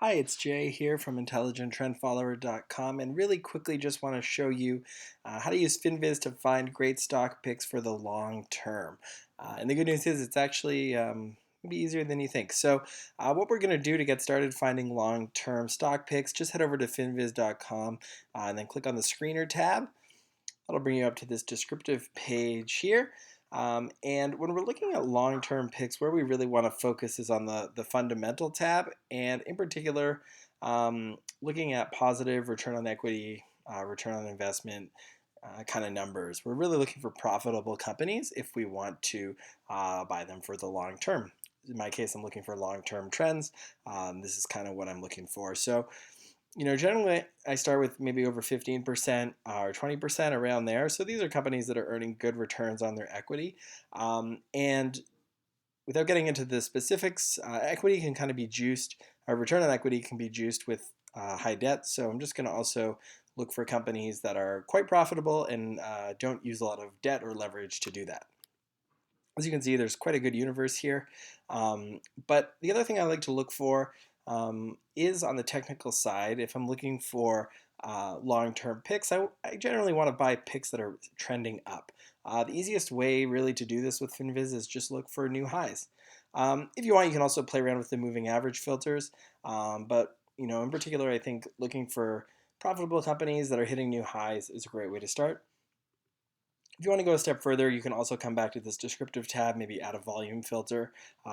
Hi, it's Jay here from IntelligentTrendFollower.com, and really quickly just want to show you how to use FinViz to find great stock picks for the long term. And the good news is it's actually maybe easier than you think. So what we're going to do to get started finding long-term stock picks, just head over to FinViz.com and then click on the Screener tab. That'll bring you up to this descriptive page here. And when we're looking at long-term picks, where we really want to focus is on the fundamental tab, and in particular, looking at positive return on equity, return on investment kind of numbers. We're really looking for profitable companies if we want to buy them for the long term. In my case, I'm looking for long-term trends. This is kind of what I'm looking for. So generally I start with maybe over 15% or 20% around there. So these are companies that are earning good returns on their equity. And without getting into the specifics, equity can kind of be juiced, or return on equity can be juiced with high debt. So I'm just going to also look for companies that are quite profitable and don't use a lot of debt or leverage to do that. As you can see, there's quite a good universe here. But the other thing I like to look for is on the technical side. If I'm looking for long-term picks, I generally want to buy picks that are trending up. The easiest way really to do this with FinViz is just look for new highs. If you want, you can also play around with the moving average filters. But in particular, I think looking for profitable companies that are hitting new highs is a great way to start. If you want to go a step further, you can also come back to this descriptive tab, maybe add a volume filter,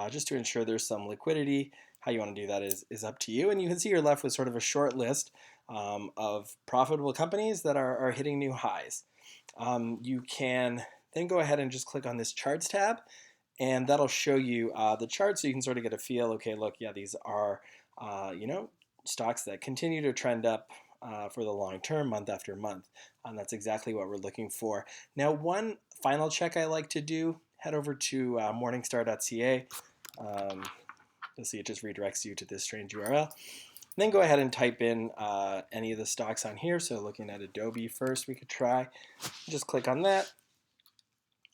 just to ensure there's some liquidity. How you want to do that is up to you. And you can see you're left with sort of a short list of profitable companies that are hitting new highs. You can then go ahead and just click on this charts tab, and that'll show you the chart, so you can sort of get a feel. Okay, look, yeah, these are stocks that continue to trend up for the long term, month after month. And that's exactly what we're looking for. Now, one final check I like to do, head over to morningstar.ca. You'll see it just redirects you to this strange URL. And then go ahead and type in any of the stocks on here. So looking at Adobe first, we could try. Just click on that.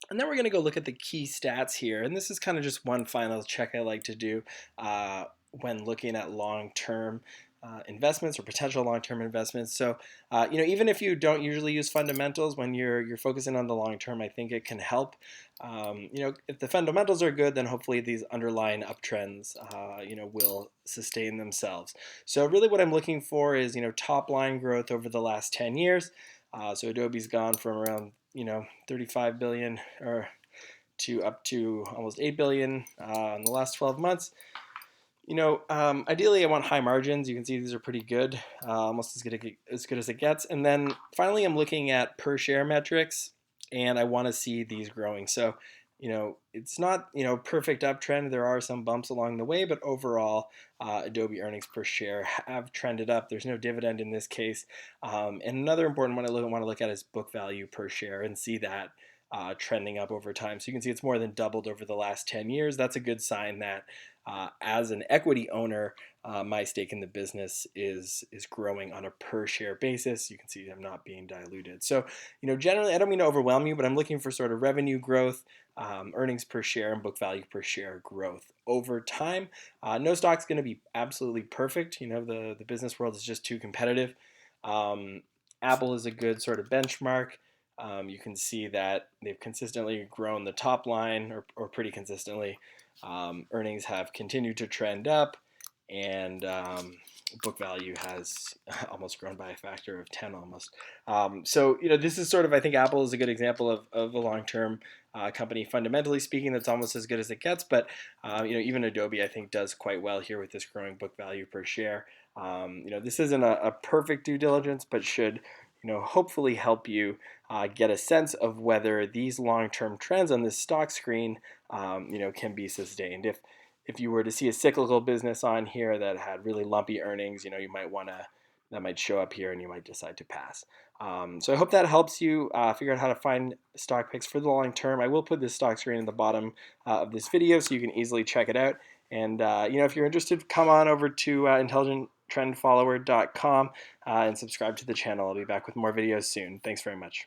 And then we're going to go look at the key stats here. And this is kind of just one final check I like to do when looking at long-term investments or potential long-term investments. So, even if you don't usually use fundamentals when you're focusing on the long term, I think it can help. If the fundamentals are good, then hopefully these underlying uptrends, will sustain themselves. So really what I'm looking for is, top line growth over the last 10 years. So Adobe's gone from around, 35 billion or to up to almost 8 billion in the last 12 months. Ideally I want high margins. You can see these are pretty good, almost as good as it gets. And then finally I'm looking at per share metrics, and I want to see these growing. So, it's not, perfect uptrend. There are some bumps along the way, but overall Adobe earnings per share have trended up. There's no dividend in this case. And another important one I want to look at is book value per share, and see that trending up over time. So you can see it's more than doubled over the last 10 years. That's a good sign that as an equity owner, my stake in the business is growing on a per share basis. You can see I'm not being diluted. So, generally, I don't mean to overwhelm you, but I'm looking for sort of revenue growth, earnings per share, and book value per share growth over time. No stock's going to be absolutely perfect. The business world is just too competitive. Apple is a good sort of benchmark. You can see that they've consistently grown the top line, or pretty consistently. Earnings have continued to trend up, and book value has almost grown by a factor of 10 almost. So this is sort of, I think Apple is a good example of a long-term company, fundamentally speaking, that's almost as good as it gets. But even Adobe, I think, does quite well here with this growing book value per share. This isn't a perfect due diligence, but should hopefully help you get a sense of whether these long-term trends on this stock screen, can be sustained. If you were to see a cyclical business on here that had really lumpy earnings, you might that might show up here, and you might decide to pass. So I hope that helps you figure out how to find stock picks for the long term. I will put this stock screen in the bottom of this video so you can easily check it out. And if you're interested, come on over to IntelligentTrendFollower.com and subscribe to the channel. I'll be back with more videos soon. Thanks very much.